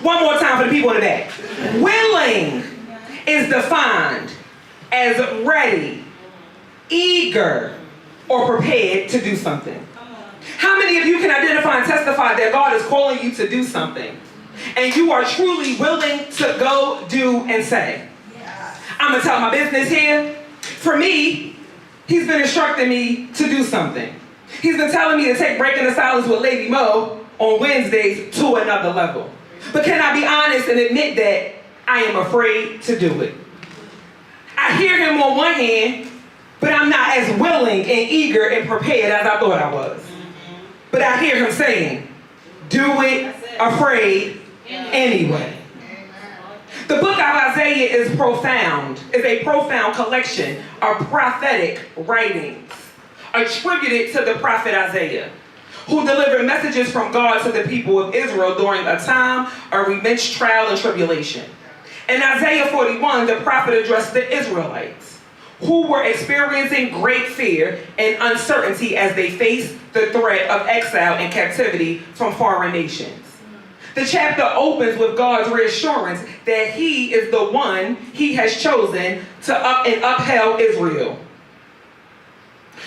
One more time for the people in the back. Willing is defined as ready, eager, or prepared to do something. How many of you can identify and testify that God is calling you to do something and you are truly willing to go, do, and say? I'm going to tell my business here. For me, he's been instructing me to do something. He's been telling me to take Breaking the Silence with Lady Mo on Wednesdays to another level. But can I be honest and admit that I am afraid to do it? I hear him on one hand, but I'm not as willing and eager and prepared as I thought I was. But I hear him saying, do it afraid anyway. The book of Isaiah is a profound collection of prophetic writings attributed to the prophet Isaiah, who delivered messages from God to the people of Israel during a time of immense trial and tribulation. In Isaiah 41, the prophet addressed the Israelites, who were experiencing great fear and uncertainty as they faced the threat of exile and captivity from foreign nations. The chapter opens with God's reassurance that he is the one he has chosen to upheld Israel,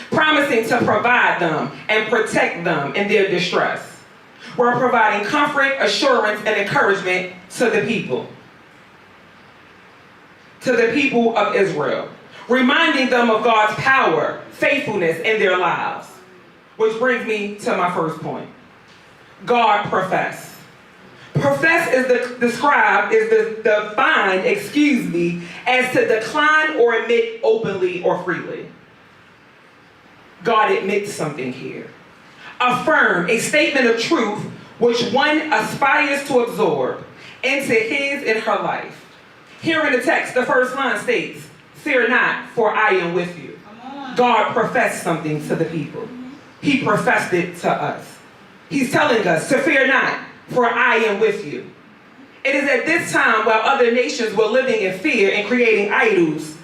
promising to provide them and protect them in their distress, while providing comfort, assurance, and encouragement to the people of Israel, reminding them of God's power, faithfulness in their lives. Which brings me to my first point. God profess. Profess is defined as to decline or admit openly or freely. God admits something here. Affirm, a statement of truth which one aspires to absorb into his and her life. Here in the text, the first line states, fear not, for I am with you. God professed something to the people. He professed it to us. He's telling us to fear not, for I am with you. It is at this time, while other nations were living in fear and creating idols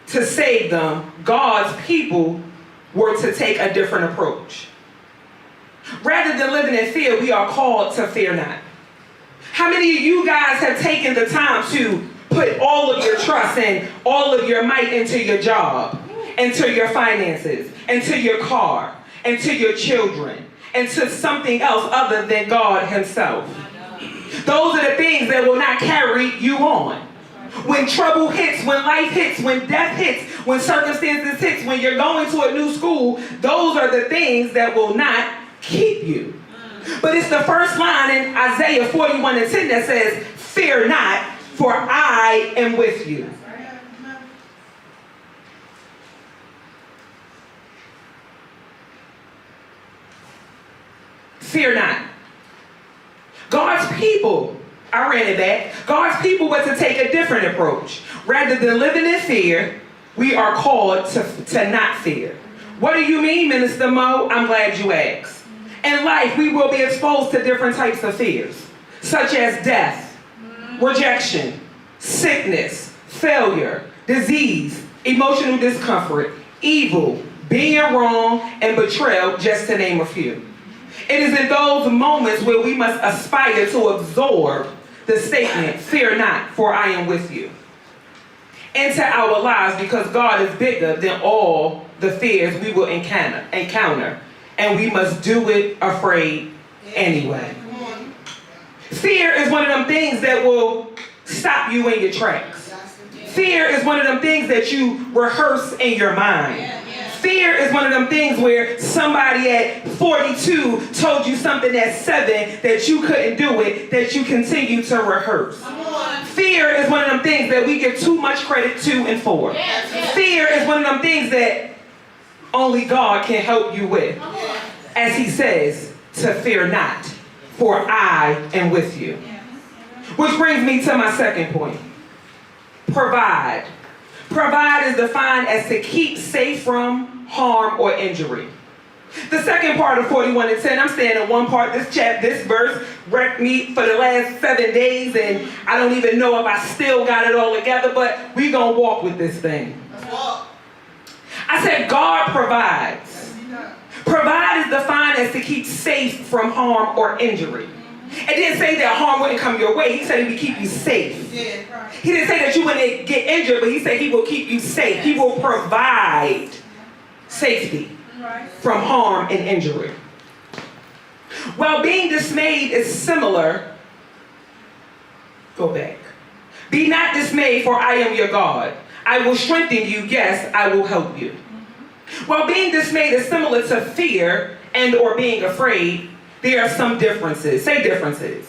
to save them, God's people were to take a different approach. Rather than living in fear, we are called to fear not. How many of you guys have taken the time to put all of your trust and all of your might into your job, into your finances, into your car, into your children, into something else other than God himself? Those are the things that will not carry you on. When trouble hits, when life hits, when death hits, when circumstances hits, when you're going to a new school, those are the things that will not keep you. But it's the first line in Isaiah 41:10 that says, fear not, for I am with you. Fear not. God's people, I ran it back. God's people were to take a different approach. Rather than living in fear, we are called to not fear. What do you mean, Minister Mo? I'm glad you asked. In life, we will be exposed to different types of fears, such as death, rejection, sickness, failure, disease, emotional discomfort, evil, being wrong, and betrayal, just to name a few. It is in those moments where we must aspire to absorb the statement, fear not, for I am with you, into our lives, because God is bigger than all the fears we will encounter, and we must do it afraid anyway. Fear is one of them things that will stop you in your tracks. Fear is one of them things that you rehearse in your mind. Fear is one of them things where somebody at 42 told you something at 7 that you couldn't do it, that you continue to rehearse. Fear is one of them things that we give too much credit to and for. Fear is one of them things that only God can help you with. As he says, to fear not, for I am with you. Which brings me to my second point. Provide. Provide is defined as to keep safe from harm or injury. The second part of 41:10, I'm staying in one part. This verse wrecked me for the last 7 days, and I don't even know if I still got it all together, but we gonna walk with this thing. I said God provides. Provide is defined as to keep safe from harm or injury. It didn't say that harm wouldn't come your way. He said he would keep you safe. He didn't say that you wouldn't get injured, but he said he will keep you safe. He will provide safety from harm and injury. Well, being dismayed is similar. Go back. Be not dismayed, for I am your God. I will strengthen you. Yes, I will help you. Well, being dismayed is similar to fear and or being afraid. There are some differences. Say differences.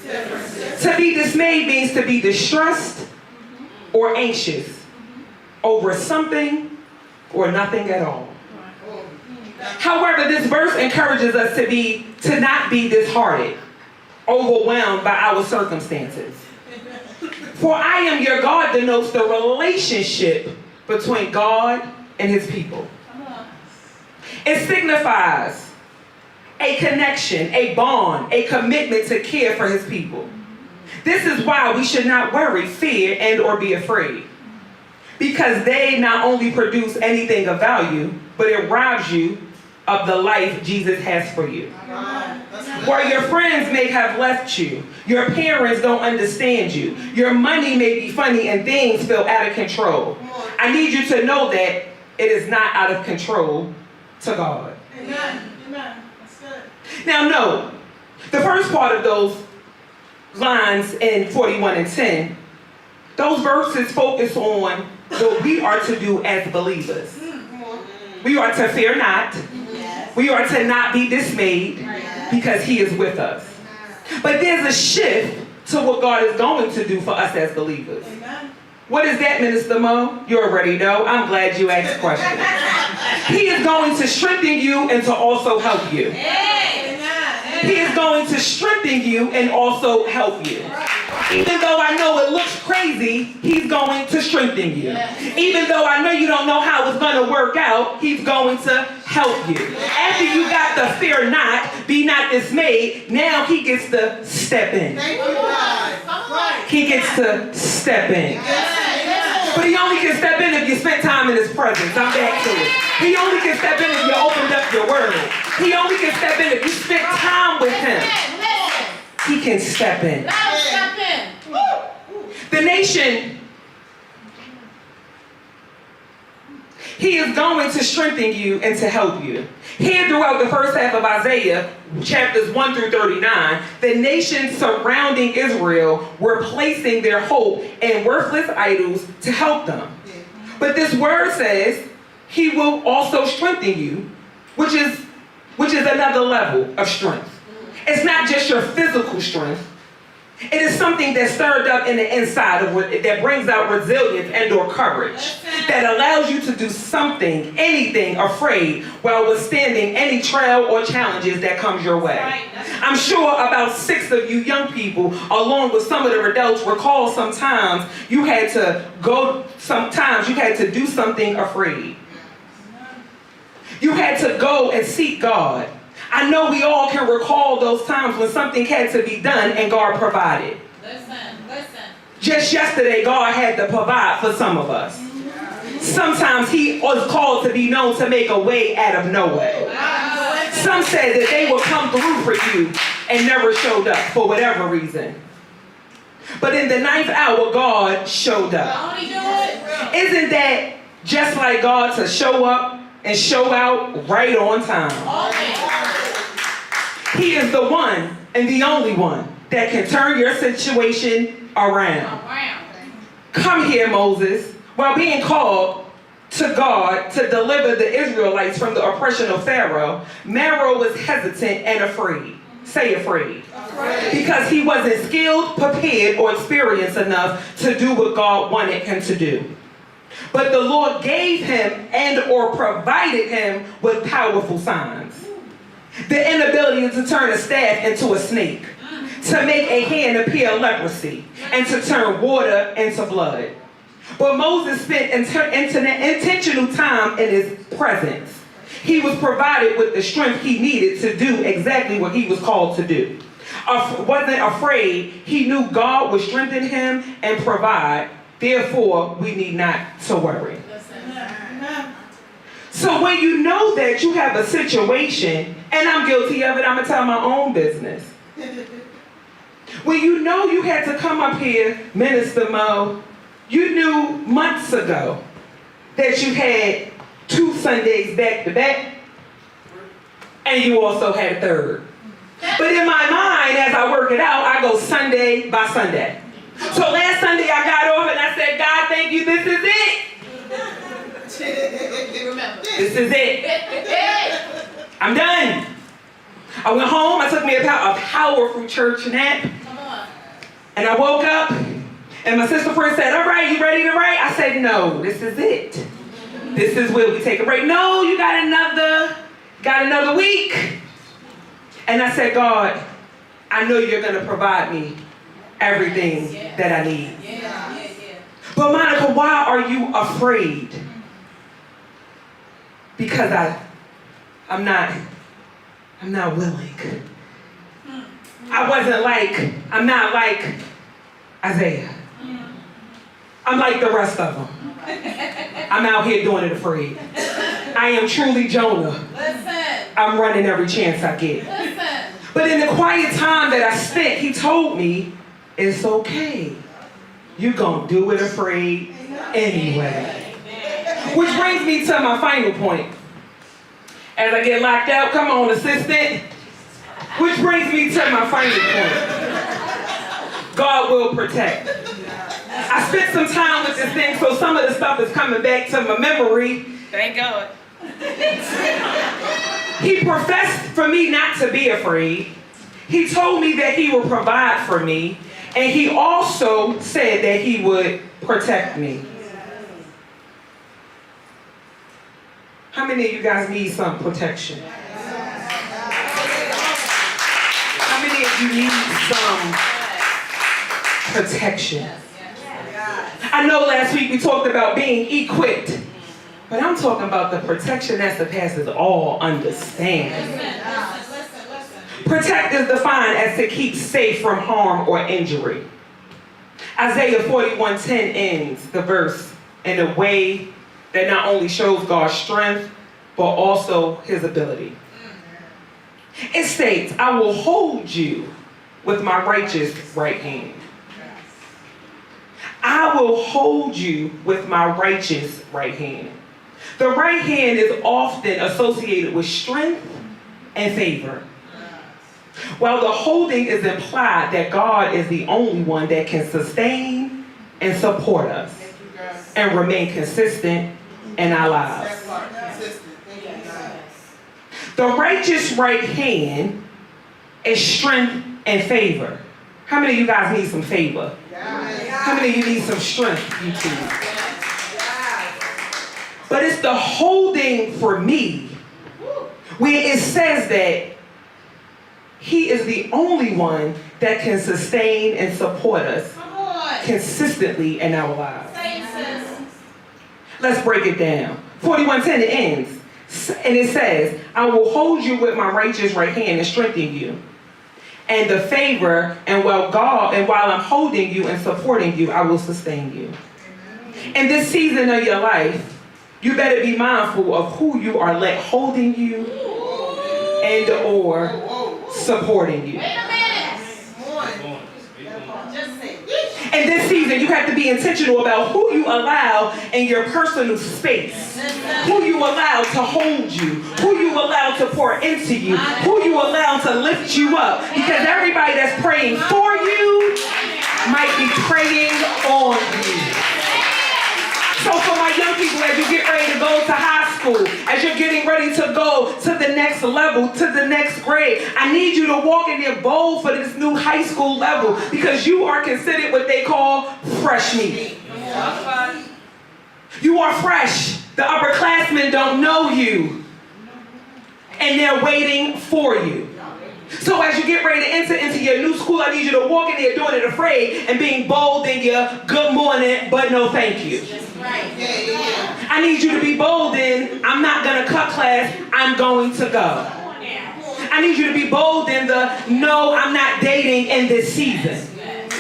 To be dismayed means to be distressed or anxious over something or nothing at all. However, this verse encourages us to not be disheartened, overwhelmed by our circumstances. For I am your God denotes the relationship between God and his people. It signifies a connection, a bond, a commitment to care for his people. This is why we should not worry, fear, and or be afraid. Because they not only produce anything of value, but it robs you of the life Jesus has for you. Where your friends may have left you, your parents don't understand you, your money may be funny and things feel out of control. I need you to know that it is not out of control to God. Amen. That's good. Now note, the first part of those lines in 41 and 10, those verses focus on what we are to do as believers. We are to fear not. We are to not be dismayed because he is with us. But there's a shift to what God is going to do for us as believers. What is that, Minister Mo? You already know. I'm glad you asked the question. He is going to strengthen you and to also help you. He is going to strengthen you and also help you. Even though I know it looks crazy, he's going to strengthen you. Even though I know you don't know how it's going to work out, he's going to help you. After you got the fear not, be not dismayed, now he gets to step in. He gets to step in. But he only can step in if you spent time in his presence. I'm back to it. He only can step in if you opened up your word. He only can step in if you spent time with him. He can step in. The nation, he is going to strengthen you and to help you. Here throughout the first half of Isaiah, chapters 1 through 39, the nations surrounding Israel were placing their hope in worthless idols to help them. But this word says, he will also strengthen you, which is another level of strength. It's not just your physical strength. It is something that's stirred up in the inside of that brings out resilience and or courage, that allows you to do something, anything, afraid while withstanding any trial or challenges that comes your way. I'm sure about 6 of you young people, along with some of the adults, recall sometimes you had to do something afraid. You had to go and seek God. I know we all can recall those times when something had to be done and God provided. Listen. Just yesterday, God had to provide for some of us. Sometimes he was called to be known to make a way out of no way. Some said that they would come through for you and never showed up for whatever reason. But in the 9th hour, God showed up. Isn't that just like God to show up and show out right on time? He is the one and the only one that can turn your situation around. Come here, Moses. While being called to God to deliver the Israelites from the oppression of Pharaoh, Pharaoh was hesitant and afraid. Say afraid. Because he wasn't skilled, prepared, or experienced enough to do what God wanted him to do. But the Lord gave him and or provided him with powerful signs. The inability to turn a staff into a snake, to make a hand appear leprosy, and to turn water into blood. But Moses spent intentional time in his presence. He was provided with the strength he needed to do exactly what he was called to do. Wasn't afraid. He knew God would strengthen him and provide. Therefore, we need not to worry. So when you know that you have a situation, and I'm guilty of it, I'm going to tell my own business. When you know you had to come up here, Minister Mo, you knew months ago that you had 2 Sundays back to back, and you also had a third. But in my mind, as I work it out, I go Sunday by Sunday. So last Sunday I got off and I said, God, thank you, this is it. Remember. This is it. I'm done. I went home, I took me a powerful church nap, Come on. and I woke up, and my sister friend said, all right, you ready to write? I said, no, this is it. This is where we take a break. No, you got another week. And I said, God, I know you're going to provide me everything that I need. Yeah. But Monica, why are you afraid? Because I'm not willing. I'm not like Isaiah. I'm like the rest of them. I'm out here doing it afraid. I am truly Jonah. Listen. I'm running every chance I get. Listen. But in the quiet time that I spent, he told me, it's okay. You're going to do it afraid anyway. Which brings me to my final point. As I get locked out, come on, assistant. Which brings me to my final point. God will protect. I spent some time with this thing, so some of the stuff is coming back to my memory. Thank God. He professed for me not to be afraid. He told me that he would provide for me. And he also said that he would protect me. How many of you guys need some protection? How many of you need some protection? I know last week we talked about being equipped, but I'm talking about the protection that surpasses all understanding. Protect is defined as to keep safe from harm or injury. Isaiah 41:10 ends the verse in a way that not only shows God's strength, but also his ability. It states, I will hold you with my righteous right hand. I will hold you with my righteous right hand. The right hand is often associated with strength and favor. While the holding is implied that God is the only one that can sustain and support us and remain consistent in our lives. The righteous right hand is strength and favor. How many of you guys need some favor? How many of you need some strength, you two? But it's the holding for me where it says that he is the only one that can sustain and support us consistently in our lives. Let's break it down. 41:10 it ends. And it says, I will hold you with my righteous right hand and strengthen you. And the favor, and while I'm holding you and supporting you, I will sustain you. In this season of your life, you better be mindful of who you are let holding you and or supporting you. In this season, you have to be intentional about who you allow in your personal space, who you allow to hold you, who you allow to pour into you, who you allow to lift you up. Because everybody that's praying for you might be praying on you. So for my young people, as you get ready to go to high school, as you're getting ready to go to the next level, to the next grade, I need you to walk in there bold for this new high school level because you are considered what they call fresh meat. You are fresh. The upperclassmen don't know you, and they're waiting for you. So as you get ready to enter into your new school, I need you to walk in there doing it afraid and being bold in your good morning, but no thank you. I need you to be bold in, I'm not going to cut class, I'm going to go. I need you to be bold in the, no, I'm not dating in this season.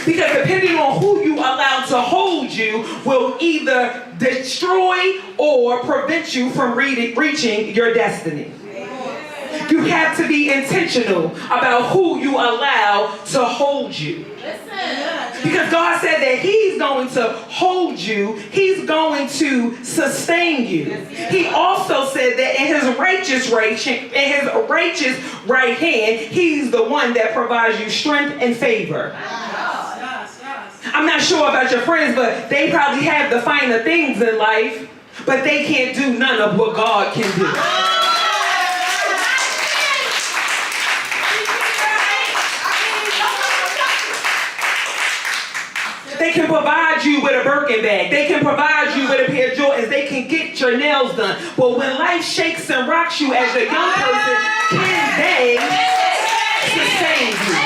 Because depending on who you allow to hold you will either destroy or prevent you from reaching your destiny. You have to be intentional about who you allow to hold you. Because God said that He's going to hold you. He's going to sustain you. He also said that in His righteous right hand, He's the one that provides you strength and favor. I'm not sure about your friends, but they probably have the finer things in life, but they can't do none of what God can do. They can provide you with a Birkin bag. They can provide you with a pair of Jordans. They can get your nails done. But when life shakes and rocks you as a young person, can they sustain you?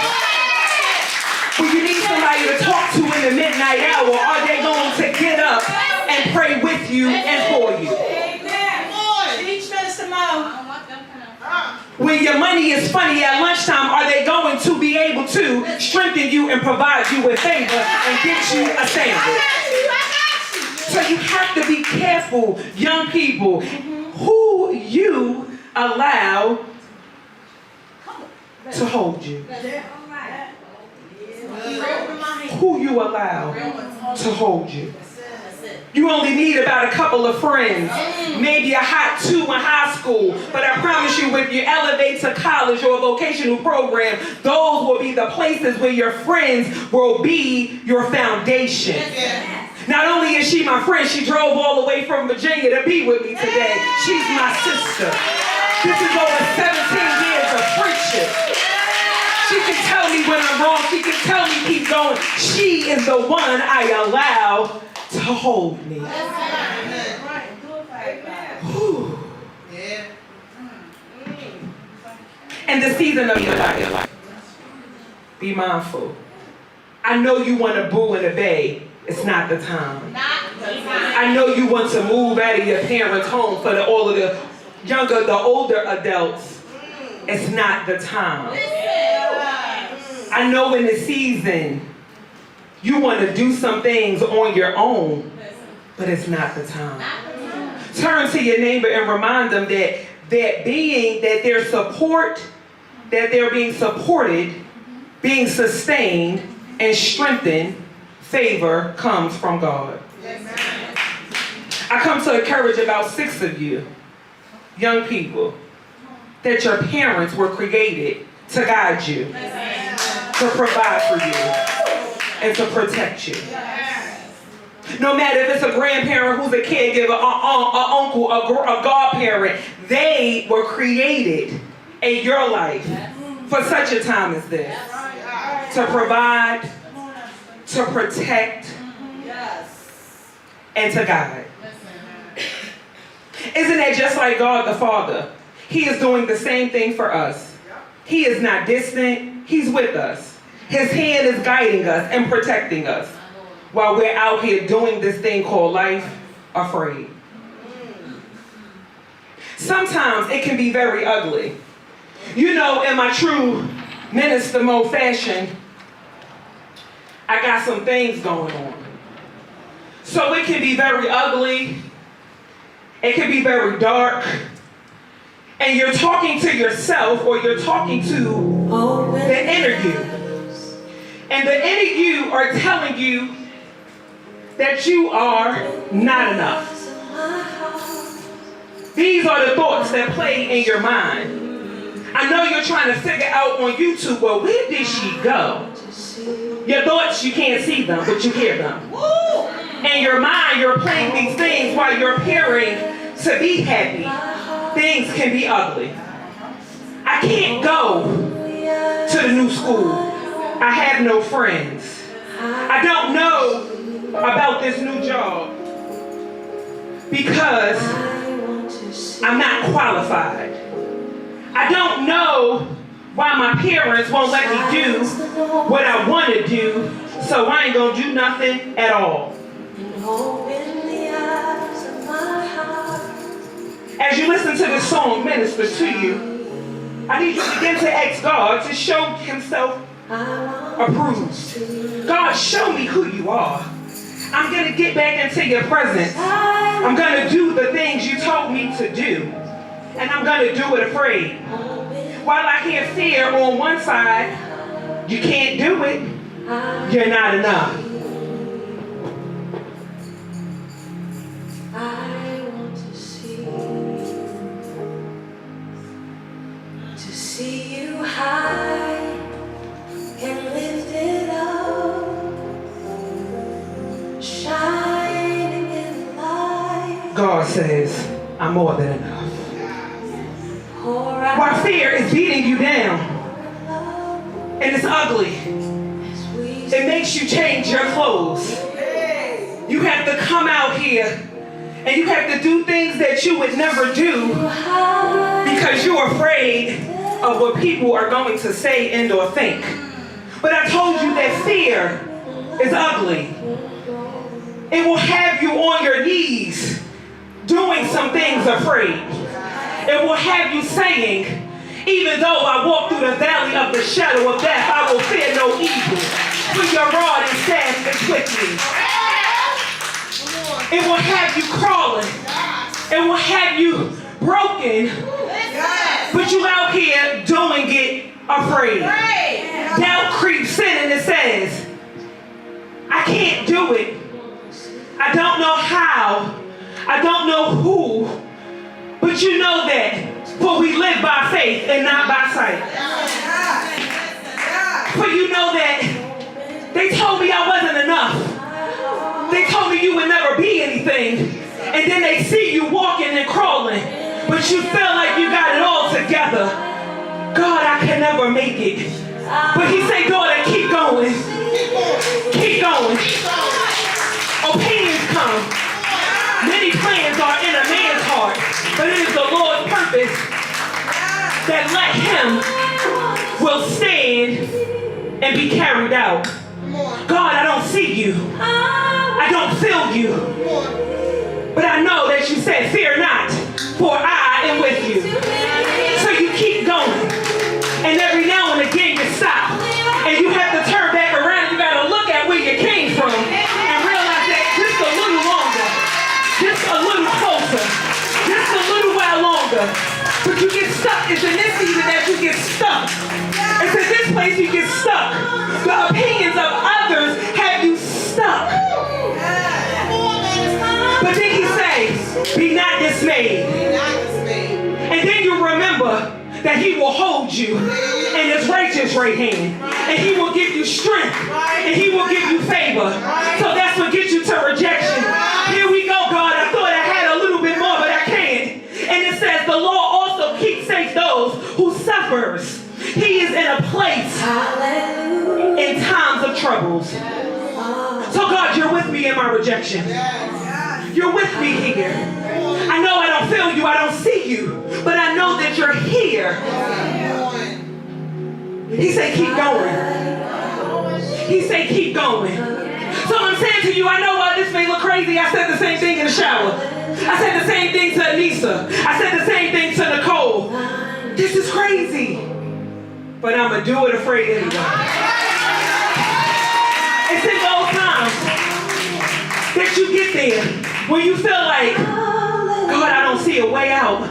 When you need somebody to talk to in the midnight hour, are they going to get up and pray with you and for you? When your money is funny at lunchtime, are they going to be able to strengthen you and provide you with favor and get you a sandwich? So you have to be careful, young people, who you allow to hold you. Who you allow to hold you. You only need about a couple of friends, maybe a hot 2 in high school, but I promise you, if you elevate to college or a vocational program, those will be the places where your friends will be your foundation. Not only is she my friend, she drove all the way from Virginia to be with me today. She's my sister. This is over 17 years of friendship. She can tell me when I'm wrong. She can tell me keep going. She is the one I allow to hold me. And the season of your life, be mindful. I know you want to boo and obey. It's not the time. I know you want to move out of your parents' home for all of the older adults. It's not the time. I know in the season, you want to do some things on your own, but it's not the time. Turn to your neighbor and remind them that they're being supported, being sustained, and strengthened. Favor comes from God. I come to encourage about 6 of you, young people, that your parents were created to guide you, to provide for you, and to protect you. No matter if it's a grandparent who's a caregiver, an uncle, a godparent, they were created in your life for such a time as this. To provide, to protect, and to guide. Isn't that just like God the Father? He is doing the same thing for us. He is not distant. He's with us. His hand is guiding us and protecting us while we're out here doing this thing called life afraid. Sometimes it can be very ugly. You know, in my true Minister Mo fashion, I got some things going on. So it can be very ugly. It can be very dark. And you're talking to yourself, or you're talking to the inner you. And the inner you are telling you that you are not enough. These are the thoughts that play in your mind. I know you're trying to figure out on YouTube, well, where did she go? Your thoughts, you can't see them, but you hear them. In your mind, you're playing these things while you're appearing to be happy. Things can be ugly. I can't go to the new school. I have no friends. I don't know about this new job because I'm not qualified. I don't know why my parents won't let me do what I want to do, so I ain't gonna do nothing at all. As you listen to this song minister to you, I need you to begin to ask God to show Himself approved. God, show me who you are. I'm going to get back into your presence. I'm going to do the things you told me to do. And I'm going to do it afraid. While I hear fear on one side, you can't do it, you're not enough. I want to see you high and lifted up, shining in the light. God says, I'm more than enough. Pour out While fear is beating you down, love and it's ugly, as we it makes you change your clothes. You have to come out here and you have to do things that you would never do high. because you're afraid of what people are going to say and or think. But I told you that fear is ugly. It will have you on your knees doing some things afraid. It will have you saying, even though I walk through the valley of the shadow of death, I will fear no evil, for your rod and staff is with me. It will have you crawling. It will have you broken, but you out here doing it afraid. Doubt creeps in and it says, I can't do it. I don't know how. I don't know who. But you know that, for we live by faith and not by sight. For you know that they told me I wasn't enough. They told me you would never be anything. And then they see you walking and crawling, but you feel like you got it all together. God, I can never make it. But he said, daughter, keep going. Keep going. Opinions come. Many plans are in a man's heart, but it is the Lord's purpose that let him will stand and be carried out. God, I don't see you. I don't feel you. But I know that you said, fear not, for I am with you. So you keep going. And every now and again you stop. And you have to turn back around. You got to look at where you came from and realize that just a little longer, just a little closer, just a little while longer. But you get stuck. It's in this season that you get stuck. It's in this place you get stuck. The opinions of others have you stuck. But then he says, be not dismayed. And then you remember that he will hold you in his righteous right hand. And he will give you strength. And he will give you favor. So that's what gets you to rejection. Here we go, God. I thought I had a little bit more, but I can't. And it says the Lord also keeps safe those who suffers. He is in a place in times of troubles. So God, you're with me in my rejection. You're with me here. I know I don't feel you, I don't see you, but I know that you're here. He said, keep going. He said, keep going. So I'm saying to you, I know this may look crazy. I said the same thing in the shower. I said the same thing to Anissa. I said the same thing to Nicole. This is crazy. But I'm going to do it afraid anyway. It's in those times that you get there when you feel like, God, I don't see a way out.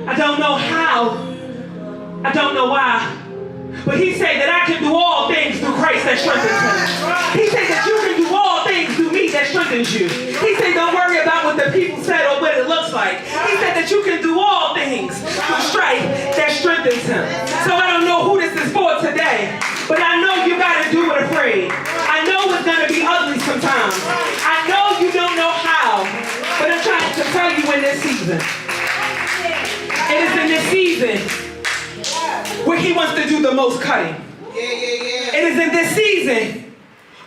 I don't know how. I don't know why. But he said that I can do all things through Christ that strengthens me. He said that you can do all things through me that strengthens you. He said don't worry about what the people said or what it looks like. He said that you can do all things through strife that strengthens him. So I don't know who this is for today, but I know you got to do it afraid. I know it's going to be ugly sometimes. I know you don't know how, but I'm trying to tell you in this season. It is in this season where he wants to do the most cutting. It is in this season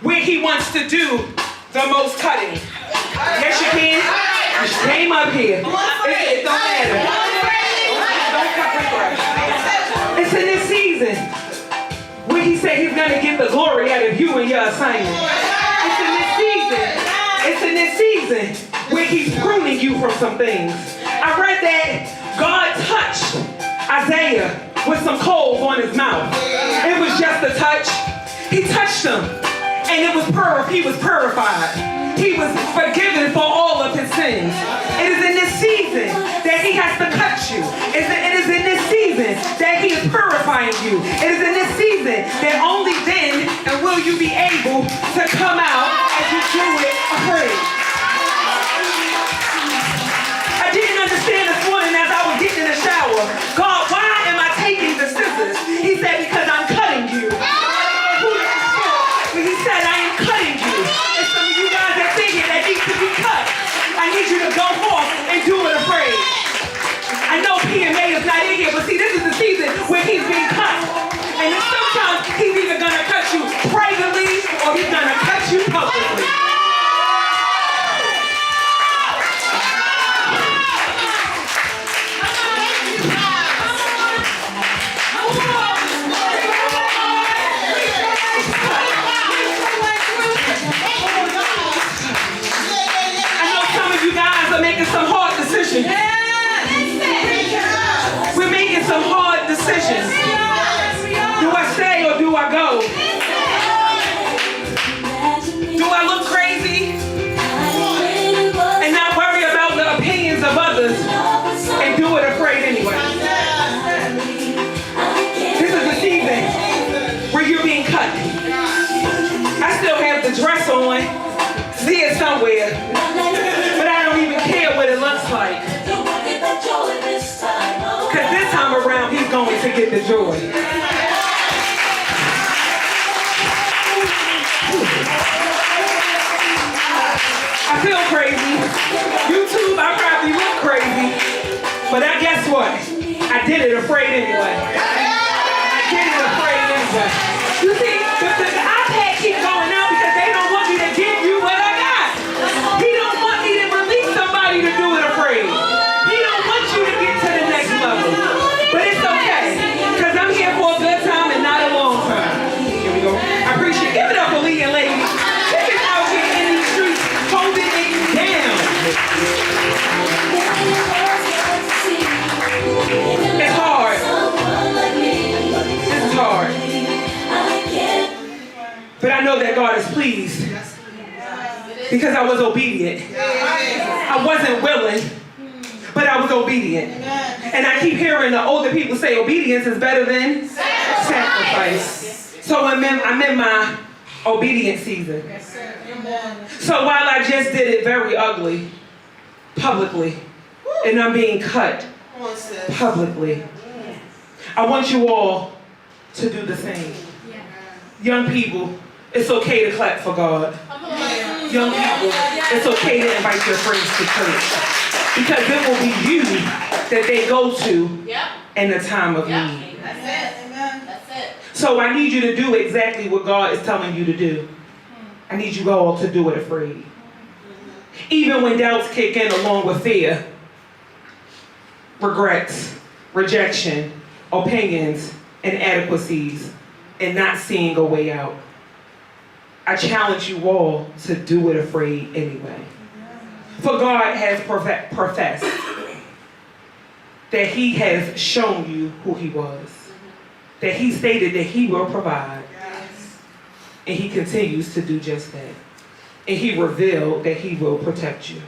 where he wants to do the most cutting. Yes, you can. You came up here. It don't matter. Don't cut the grass. It's in this season where he said he's going to get the glory out of you and your assignment. It's in this season. It's in this season where he's pruning you from some things. I read that God touched Isaiah with some coals on his mouth. It was just a touch. He touched him, and it was he was purified. He was forgiven for all of his sins. It is in this season that he has to cut you. is purifying you. It is in this season that only then and will you be able to come out as you do it afraid. I didn't understand this morning as I was getting in the shower. God, why am I taking the scissors? He said, because I'm cutting you. He said, I am cutting you. And some of you guys that thinking that needs to be cut, I need you to go forth and do it afraid. I know PMA is not in here, but see, this is the season where he's being cut. And then sometimes he's either going to cut you privately or he's going to cut you publicly. I know some of you guys are making some hard decisions. We're making some hard decisions. Do I stay or do I go? Do I look crazy and not worry about the opinions of others and do it afraid anyway? This is the season where you're being cut. I still have the dress on, see it somewhere, but I don't even care what it looks like. Because this time around, he's going to get the joy. I feel crazy. YouTube, I probably look crazy. But I guess what? I did it afraid anyway. I did it afraid anyway. You see, the iPad keeps going out because they don't want me to give you what I got. He don't want me to release somebody to do it afraid. He don't want you to get to the next level. But it's okay. Because I'm here for a good time and not a long time. Here we go. I appreciate it. Give it up for Lee and Lady. They is out here in these streets holding it down. It's hard. It's hard. But I know that God is pleased because I was obedient. I wasn't willing, but I was obedient. And I keep hearing the older people say obedience is better than sacrifice. So I'm in my obedient season. So while I just did it very ugly, publicly, and I'm being cut publicly, I want you all to do the same. Young people, it's okay to clap for God. Young people, it's okay to invite your friends to church. Because it will be you that they go to in the time of need. That's it. So I need you to do exactly what God is telling you to do. I need you all to do it afraid. Even when doubts kick in along with fear, regrets, rejection, opinions, inadequacies, and not seeing a way out. I challenge you all to do it afraid anyway. For God has professed that he has shown you who he was. That he stated that he will provide. And he continues to do just that. And he revealed that he will protect you.